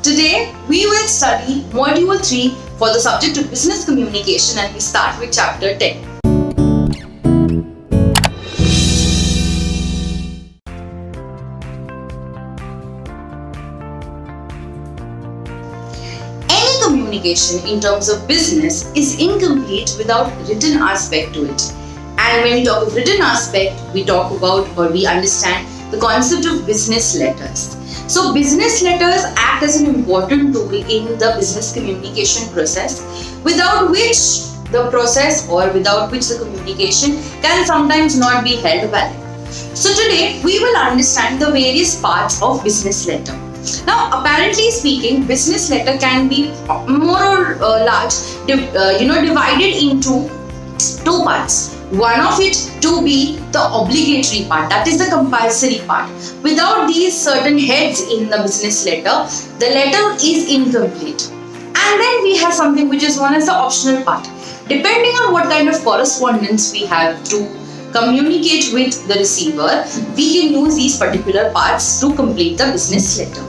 Today we will study Module 3 for the subject of Business Communication, and we start with Chapter 10. Any communication in terms of business is incomplete without written aspect to it. And when we talk of written aspect, we talk about or we understand the concept of business letters. So business letters act as an important tool in the business communication process, without which the process or without which the communication can sometimes not be held valid. So today we will understand the various parts of business letter. Now, apparently speaking, business letter can be more or large, divided into two parts. One of it to be the obligatory part, that is the compulsory part. Without these certain heads in the business letter, the letter is incomplete. And then we have something which is known as the optional part. Depending on what kind of correspondence we have to communicate with the receiver, we can use these particular parts to complete the business letter.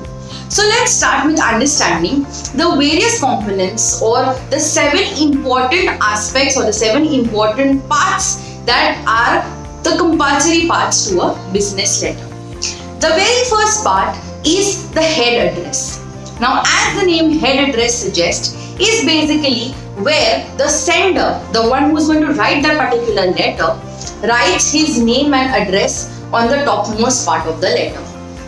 So let's start with understanding the various components or the 7 important aspects or the 7 important parts that are the compulsory parts to a business letter. The very first part is the head address. Now, as the name head address suggests, is basically where the sender, the one who is going to write that particular letter, writes his name and address on the topmost part of the letter.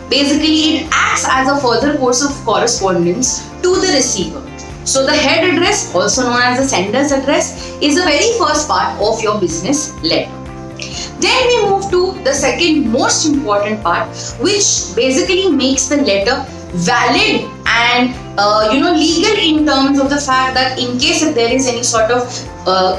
Basically, it acts as a further course of correspondence to the receiver. So the head address, also known as the sender's address, is the very first part of your business letter. Then we move to the second most important part, which basically makes the letter valid and legal in terms of the fact that in case if there is any sort of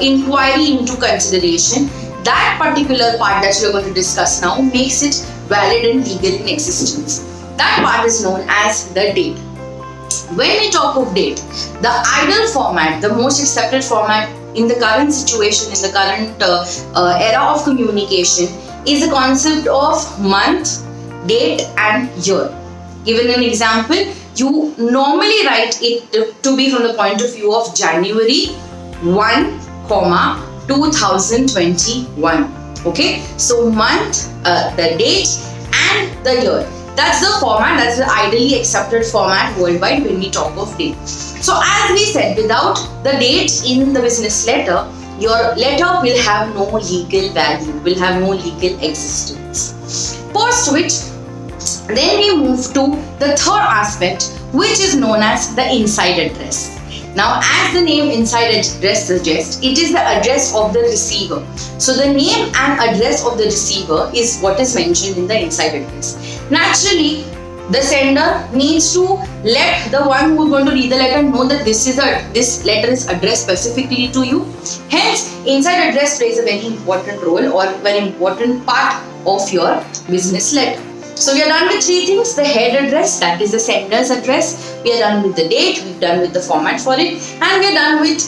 inquiry into consideration, that particular part that we are going to discuss now makes it valid and legal in existence. That part is known as the date. When we talk of date, the ideal format, the most accepted format in the current situation, in the current era of communication, is the concept of month, date and year. Given an example, you normally write it to be from the point of view of January 1, 2021. Okay, so month, the date and the year. That's the format, that's the ideally accepted format worldwide when we talk of date. So as we said, without the date in the business letter, your letter will have no legal value, will have no legal existence. Post which, then we move to the third aspect, which is known as the inside address. Now, as the name inside address suggests, it is the address of the receiver. So the name and address of the receiver is what is mentioned in the inside address. Naturally, the sender needs to let the one who is going to read the letter know that this letter is addressed specifically to you. Hence, inside address plays a very important role or very important part of your business letter. So we are done with 3 things: the head address, that is the sender's address, we are done with the date, we've done with the format for it, and we are done with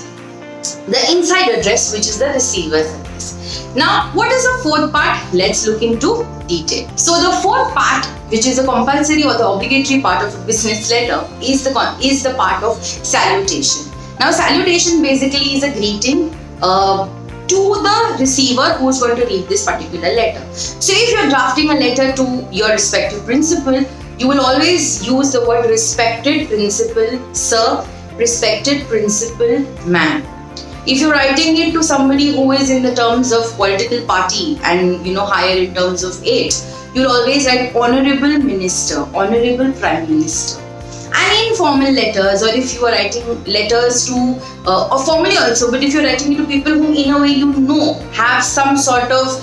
the inside address, which is the receiver's address. Now, what is the fourth part? Let's look into detail. So the fourth part, which is the compulsory or the obligatory part of a business letter, is the part of salutation. Now, salutation basically is a greeting to the receiver who is going to read this particular letter. So if you are drafting a letter to your respective principal, you will always use the word respected principal sir, respected principal ma'am. If you're writing it to somebody who is in the terms of political party and higher in terms of age, you'll always write honorable minister, honorable prime minister. And informal letters, or if you are writing letters to, or formally also, but if you're writing it to people whom in a way have some sort of,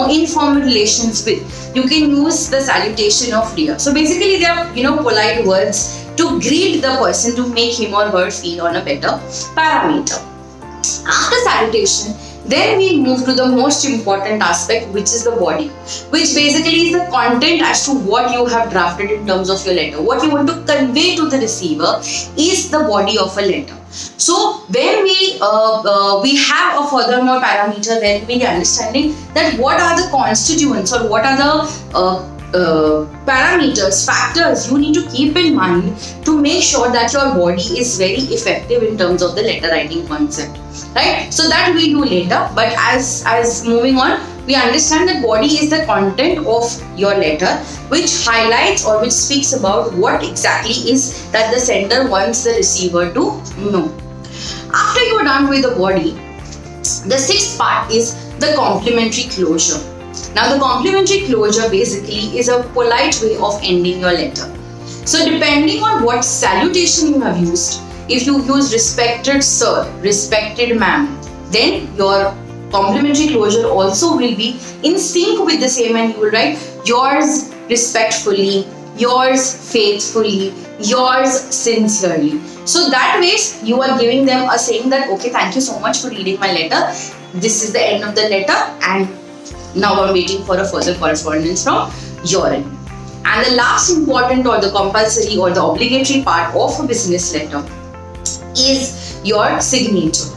informal relations with, you can use the salutation of dear. So basically they are, polite words to greet the person, to make him or her feel on a better parameter. After salutation, then we move to the most important aspect, which is the body, which basically is the content as to what you have drafted in terms of your letter. What you want to convey to the receiver is the body of a letter. So when we have a furthermore parameter, then we are understanding that what are the constituents or what are the parameters, factors you need to keep in mind to make sure that your body is very effective in terms of the letter writing concept, right? So that we do later, but as moving on, we understand that body is the content of your letter, which highlights or which speaks about what exactly is that the sender wants the receiver to know. After you're done with the body, the sixth part is the complementary closure. Now, the complementary closure basically is a polite way of ending your letter. So, depending on what salutation you have used, if you use respected sir, respected ma'am, then your complementary closure also will be in sync with the same, and you will write yours respectfully, yours faithfully, yours sincerely. So that way you are giving them a saying that, okay, thank you so much for reading my letter. This is the end of the letter, and now I'm waiting for a further correspondence from your end. And the last important or the compulsory or the obligatory part of a business letter is your signature.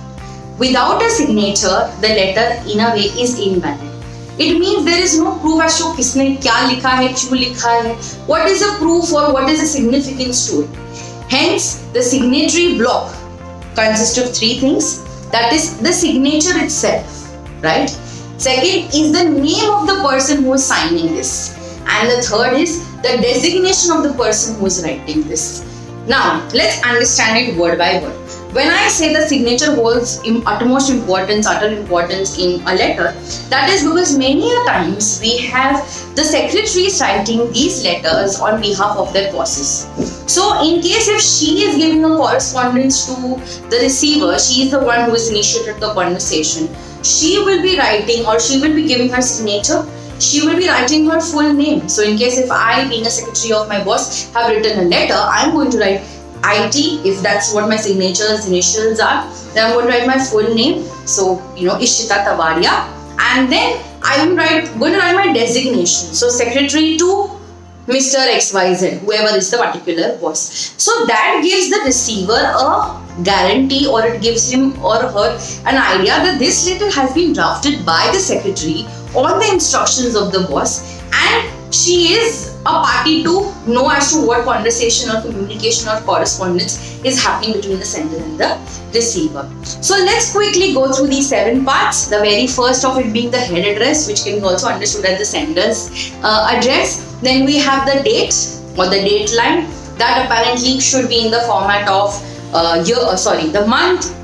Without a signature, the letter in a way is invalid. It means there is no proof as to किसने क्या लिखा है, क्यों लिखा है. What is the proof or what is the significance to it? Hence, the signatory block consists of three things. That is the signature itself, right? Second is the name of the person who is signing this. And the third is the designation of the person who is writing this. Now, let's understand it word by word. When I say the signature holds utmost importance, utter importance in a letter, that is because many a times we have the secretaries writing these letters on behalf of their bosses. So in case if she is giving a correspondence to the receiver, she is the one who has initiated the conversation, she will be writing or she will be giving her signature. She will be writing her full name. So in case if I, being a secretary of my boss, have written a letter, I am going to write IT, if that's what my signature's initials are, then I'm going to write my full name. So, Ishita Tavaria. And then I'm going to write my designation. So, secretary to Mr. XYZ, whoever is the particular boss. So, that gives the receiver a guarantee, or it gives him or her an idea that this letter has been drafted by the secretary on the instructions of the boss, and she is a party to know as to what conversation or communication or correspondence is happening between the sender and the receiver. So let's quickly go through these 7 parts. The very first of it being the head address, which can be also understood as the sender's address. Then we have the date or the date line. That apparently should be in the format of the month,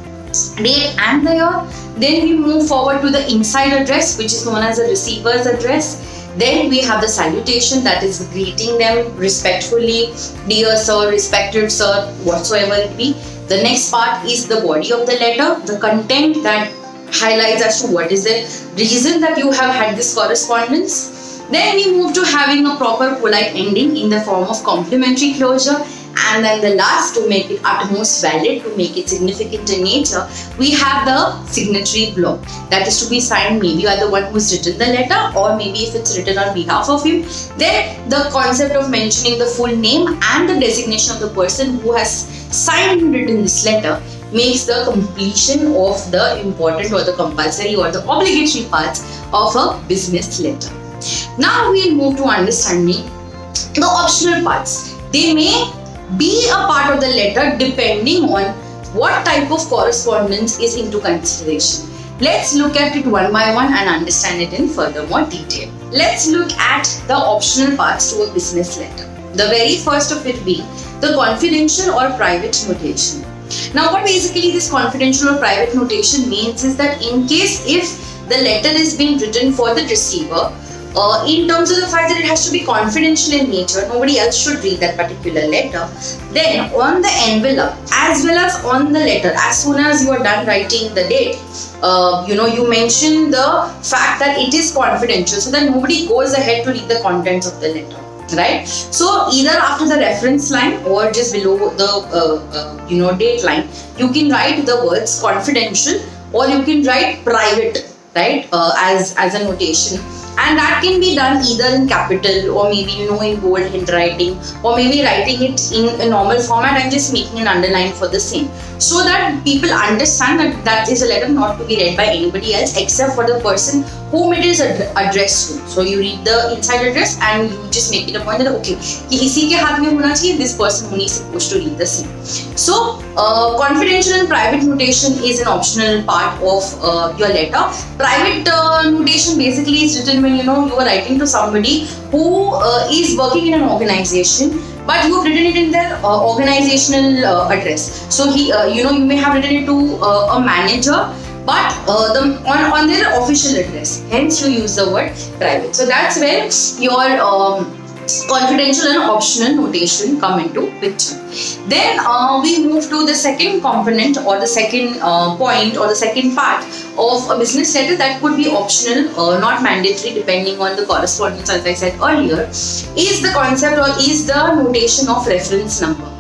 date and the year. Then we move forward to the inside address, which is known as the receiver's address. Then we have the salutation, that is greeting them respectfully, dear sir, respected sir, whatsoever it be. The next part is the body of the letter, the content that highlights as to what is the reason that you have had this correspondence. Then we move to having a proper polite ending in the form of complimentary closure. And then the last, to make it utmost valid, to make it significant in nature, we have the signatory block. That is to be signed maybe by the one who has written the letter, or maybe if it's written on behalf of him. Then the concept of mentioning the full name and the designation of the person who has signed and written this letter makes the completion of the important or the compulsory or the obligatory parts of a business letter. Now we'll move to understanding the optional parts. They may be a part of the letter depending on what type of correspondence is into consideration. Let's look at it one by one and understand it in further more detail. Let's look at the optional parts to a business letter. The very first of it being the confidential or private notation. Now, what basically this confidential or private notation means is that in case if the letter is being written for the receiver, in terms of the fact that it has to be confidential in nature, nobody else should read that particular letter, then on the envelope as well as on the letter, as soon as you are done writing the date, you mention the fact that it is confidential so that nobody goes ahead to read the contents of the letter, right? So either after the reference line or just below the date line, you can write the words confidential, or you can write private, right, as a notation. And that can be done either in capital or maybe in bold handwriting, or maybe writing it in a normal format and just making an underline for the same, so that people understand that that is a letter not to be read by anybody else except for the person whom it is addressed to. So you read the inside address and you just make it a point that okay, किसी के हाथ में होना चाहिए, this person only is supposed to read the same. So confidential and private notation is an optional part of your letter. Private notation basically is written when you are writing to somebody who is working in an organization, but you've written it in their organizational address. So you may have written it to a manager, but on their official address. Hence, you use the word private. So that's where your confidential and optional notation come into picture. Then we move to the second component or the second point or the second part of a business letter that could be optional, not mandatory, depending on the correspondence, as I said earlier, is the concept or is the notation of reference number.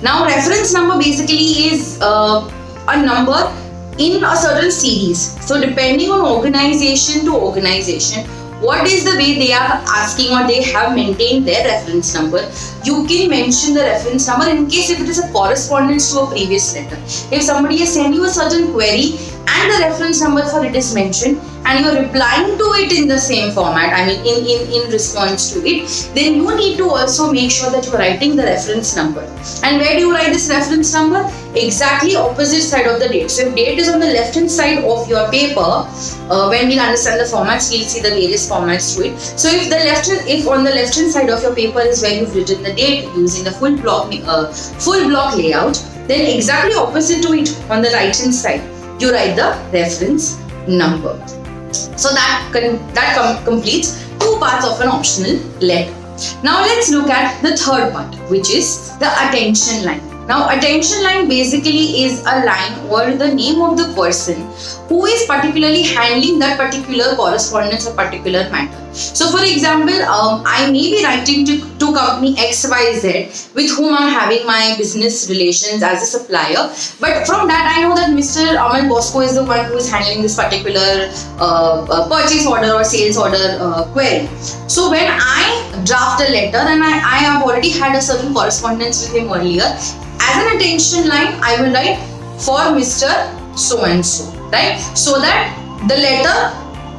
Now, reference number basically is a number in a certain series. So depending on organization to organization, what is the way they are asking or they have maintained their reference number, you can mention the reference number in case if it is a correspondence to a previous letter. If somebody has sent you a certain query and the reference number for it is mentioned and you are replying to it in the same format, I mean in response to it, then you need to also make sure that you are writing the reference number. And where do you write this reference number? Exactly opposite side of the date. So if date is on the left hand side of your paper, when we understand the formats, we'll see the various formats to it. So if on the left hand side of your paper is where you've written the date using the full block layout, then exactly opposite to it on the right hand side, you write the reference number. So that completes two parts of an optional letter. Now let's look at the third part, which is the attention line. Now, attention line basically is a line or the name of the person who is particularly handling that particular correspondence or particular matter. So, for example, I may be writing to company XYZ with whom I'm having my business relations as a supplier, but from that I know that Mr. Amal Bosco is the one who is handling this particular purchase order or sales order query. So, when I draft a letter, then I have already had a certain correspondence with him earlier. As an attention line, I will write for Mr. So-and-so, right? So that the letter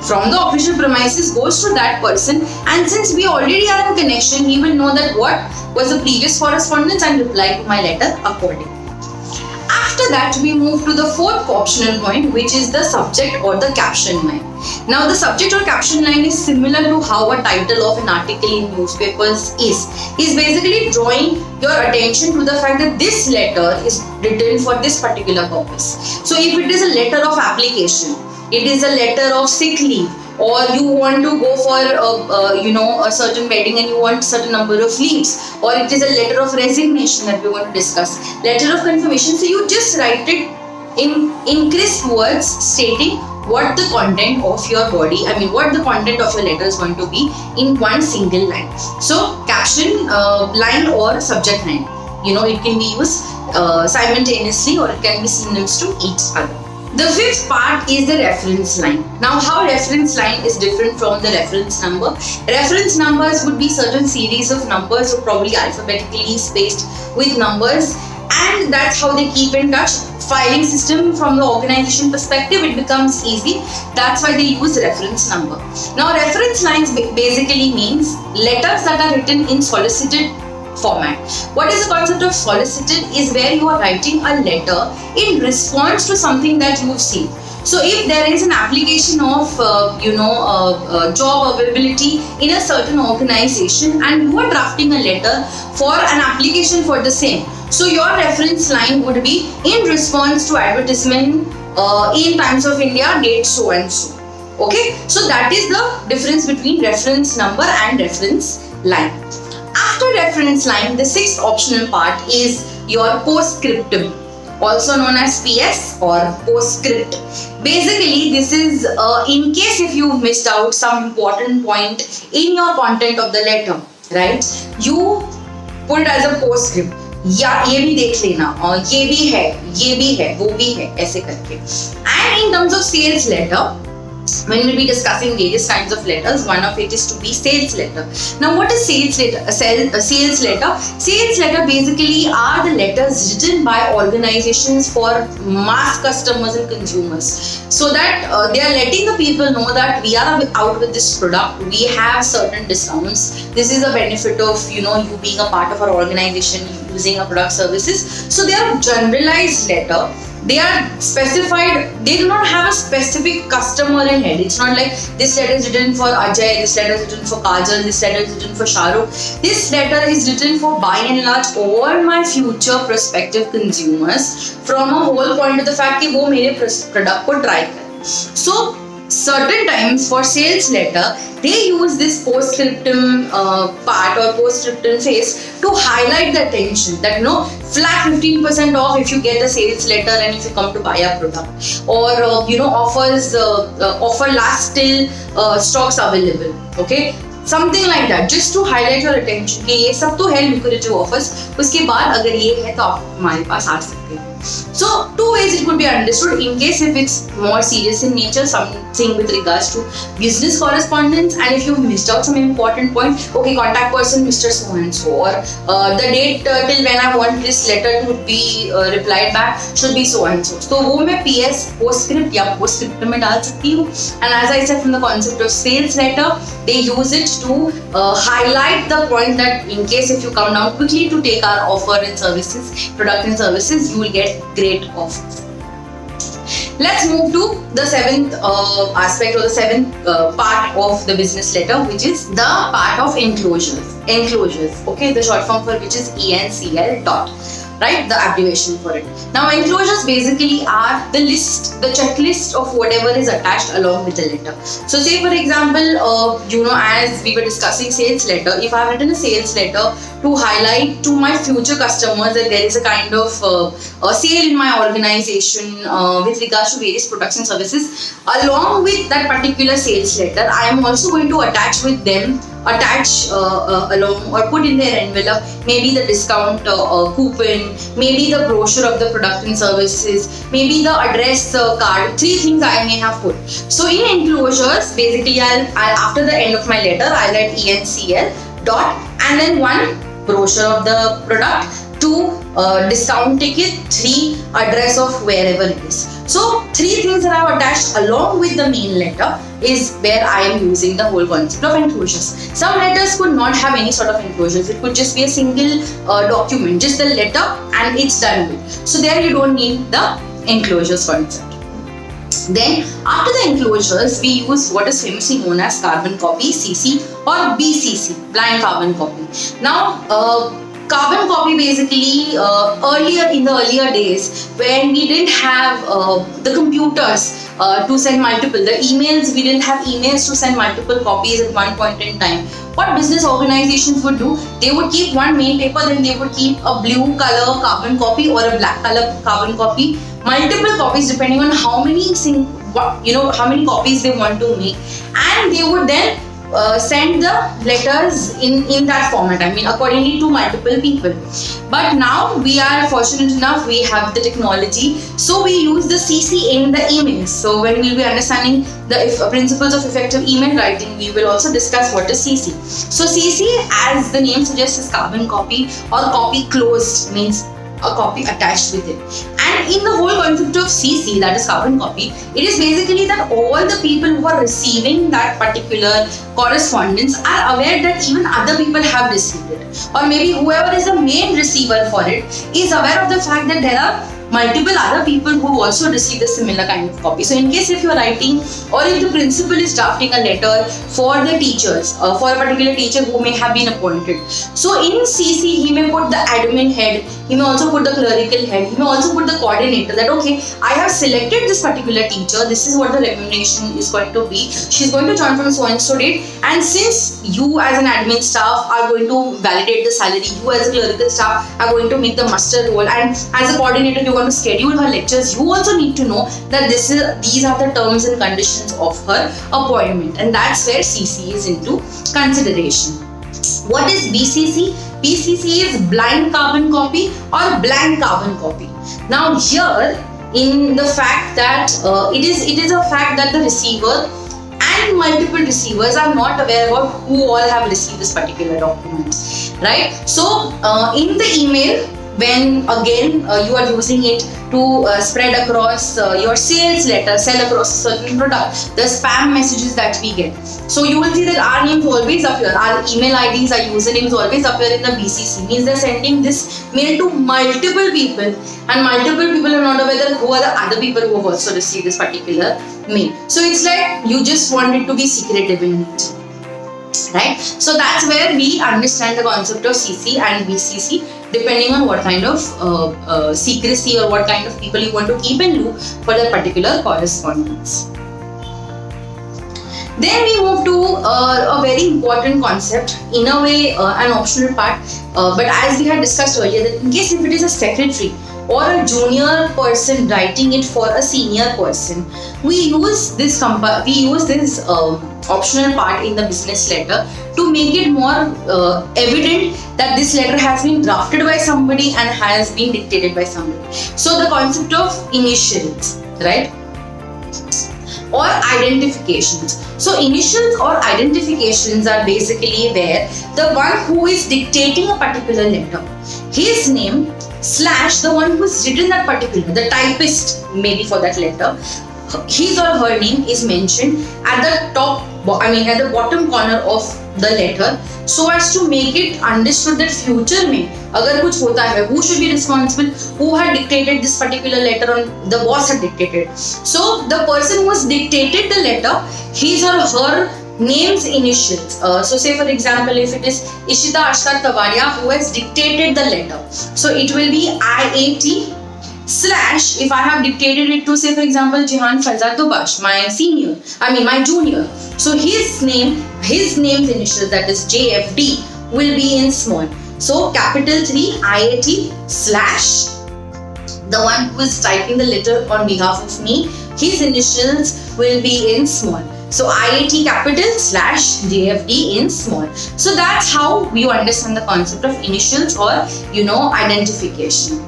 from the official premises goes to that person, and since we already are in connection, he will know that what was the previous correspondence and reply to my letter accordingly. After that, we move to the fourth optional point, which is the subject or the caption line. Now, the subject or caption line is similar to how a title of an article in newspapers is basically drawing your attention to the fact that this letter is written for this particular purpose. So, if it is a letter of application, it is a letter of sick leave, or you want to go for a certain wedding and you want certain number of leaves, or it is a letter of resignation that we want to discuss, letter of confirmation. So you just write it in crisp words stating what the content of your body, what the content of your letter is going to be in one single line. So caption line or subject line, it can be used simultaneously or it can be synonyms to each other. The fifth part is the reference line. Now, how reference line is different from the reference number? Reference numbers would be certain series of numbers, or probably alphabetically spaced with numbers, and that's how they keep in touch. Filing system from the organization perspective, it becomes easy. That's why they use reference number. Now, reference lines basically means letters that are written in solicited format. What is the concept of solicited? Is where you are writing a letter in response to something that you've seen. So if there is an application of job availability in a certain organization and you are drafting a letter for an application for the same, so your reference line would be in response to advertisement in Times of India, date so and so. Okay, so that is the difference between reference number and reference line. After reference line, the sixth optional part is your postscriptum, also known as PS or postscript. Basically, this is in case if you missed out some important point in your content of the letter, right? You put it as a postscript. या ये भी देख लेना, और ये भी है, वो भी है, ऐसे करके. And in terms of sales letter, when we'll be discussing various kinds of letters. One of it is to be sales letter. Now, what is sales letter? Sales letter. Sales letter basically are the letters written by organizations for mass customers and consumers, so that they are letting the people know that we are out with this product. We have certain discounts. This is a benefit of you being a part of our organization, using our product services. So they are generalized letter. They are specified, they do not have a specific customer in head. It's not like this letter is written for Ajay, this letter is written for Kajal, this letter is written for Shahrukh. This letter is written for by and large all my future prospective consumers, from a whole point of the fact that वो मेरे product को try करें. So certain times for sales letter, they use this postscriptum part or postscriptum phase to highlight the attention that flat 15% off if you get the sales letter and if you come to buy a product, or offers offer last till stocks available, okay, something like that, just to highlight your attention कि ये सब तो है lucrative offers, उसके बाद अगर ये है तो आप हमारे पास आ सकते हैं. So two ways it could be understood. In case if it's more serious in nature, something with regards to business correspondence, and if you missed out some important point, okay, contact person Mr. So and so, or the date till when I want this letter to be replied back should be so and so. So वो मैं PS postscript या postscript में डाल सकती हूँ. And as I said, from the concept of sales letter, they use it to highlight the point that in case if you come down quickly to take our offer and services, product and services, you will get great offers. Let's move to the seventh aspect, or the seventh part of the business letter, which is the part of enclosures. Enclosures, okay, the short form for which is ENCL dot. Right, the abbreviation for it. Now, enclosures basically are the list, the checklist of whatever is attached along with the letter. So, say for example, as we were discussing sales letter, if I have written a sales letter to highlight to my future customers that there is a kind of a sale in my organization with regards to various products and services, along with that particular sales letter, I am also going to attach with them, along or put in their envelope, maybe the discount coupon, maybe the brochure of the product and services, maybe the address card. Three things I may have put. So in enclosures, basically I'll after the end of my letter, I'll write ENCL dot and then one brochure of the product, 2 discount ticket, 3 address of wherever it is. So 3 things that I have attached along with the main letter is where I am using the whole concept of enclosures. Some letters could not have any sort of enclosures. It could just be a single document, just the letter and it's done with. So there you don't need the enclosures concept. Then after the enclosures, we use what is famously known as carbon copy, CC or BCC, blind carbon copy. Now, carbon copy basically in the earlier days when we didn't have the computers to send multiple, the emails, we didn't have emails to send multiple copies at one point in time. What business organizations would do, they would keep one main paper, then they would keep a blue color carbon copy or a black color carbon copy, multiple copies depending on how many copies they want to make, and they would then send the letters in that format, accordingly to multiple people. But now we are fortunate enough, we have the technology, so we use the CC in the emails. So when we'll be understanding the principles of effective email writing, we will also discuss what is CC. So CC, as the name suggests, is carbon copy or copy closed, means a copy attached with it. And in the whole concept of CC, that is carbon copy, it is basically that all the people who are receiving that particular correspondence are aware that even other people have received it, or maybe whoever is the main receiver for it is aware of the fact that there are multiple other people who also receive the similar kind of copy. So in case if you are writing, or if the principal is drafting a letter for the teachers, for a particular teacher who may have been appointed, so in CC he may put the admin head, he may also put the clerical head, he may also put the coordinator, that okay, I have selected this particular teacher, this is what the remuneration is going to be, she's going to join from so and so date, and since you as an admin staff are going to validate the salary, you as a clerical staff are going to make the muster roll, and as a coordinator you want to schedule her lectures, you also need to know that these are the terms and conditions of her appointment, and that's where CC is into consideration. What is BCC? BCC is blind carbon copy or blank carbon copy. Now here in the fact that it is a fact that the receiver and multiple receivers are not aware about who all have received this particular document, right? So in the email, when again you are using it to spread across your sales letter, sell across a certain product, the spam messages that we get. So you will see that our names always appear, our email IDs, our usernames always appear in the BCC. Means they're sending this mail to multiple people, and multiple people are not aware that who are the other people who have also received this particular mail. So it's like you just want it to be secretive in it. Right? So that's where we understand the concept of CC and BCC, depending on what kind of secrecy or what kind of people you want to keep in loop for that particular correspondence. Then we move to a very important concept, in a way an optional part, but as we had discussed earlier, that in case if it is a secretary or a junior person writing it for a senior person, we use this optional part in the business letter to make it more evident that this letter has been drafted by somebody and has been dictated by somebody. So the concept of initials, right? Or identifications. So initials or identifications are basically where the one who is dictating a particular letter, his name / the one who has written that particular, the typist maybe for that letter, his or her name is mentioned at the top, at the bottom corner of the letter, so as to make it understood that future mein agar kuch hota hai, who should be responsible, who had dictated this particular letter, on the boss had dictated. So the person who has dictated the letter, his or her name's initials. So say for example, if it is Ishita Ashtar Tavaria who has dictated the letter, so it will be IAT / if I have dictated it to, say for example, Jihan Farzad Dubash, my junior. So his name's initials, that is JFD, will be in small. So capital 3 IAT / the one who is typing the letter on behalf of me, his initials will be in small. So IAT capital / JFD in small. So that's how we understand the concept of initials or identification.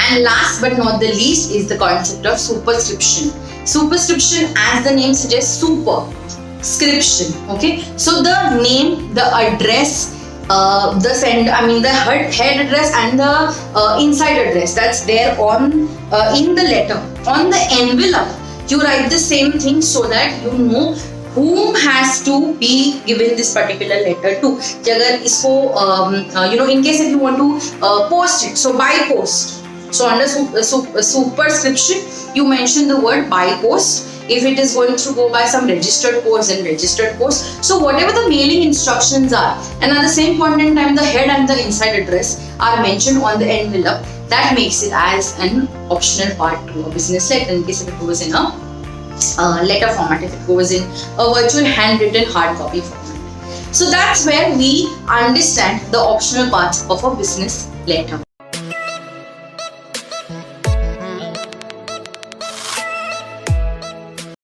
And last but not the least is the concept of superscription. Superscription, as the name suggests, superscription. Okay, so the name, the address, the head address and the inside address that's there on in the letter, on the envelope, you write the same thing so that you know whom has to be given this particular letter to. Agar isko, in case if you want to post it, so by post. So under superscription, you mention the word by post. If it is going to go by some registered post, then registered post. So whatever the mailing instructions are, and at the same point in time, the head and the inside address are mentioned on the envelope. That makes it as an optional part to a business letter in case if it goes in a letter format, if it goes in a virtual handwritten hard copy format. So that's where we understand the optional parts of a business letter.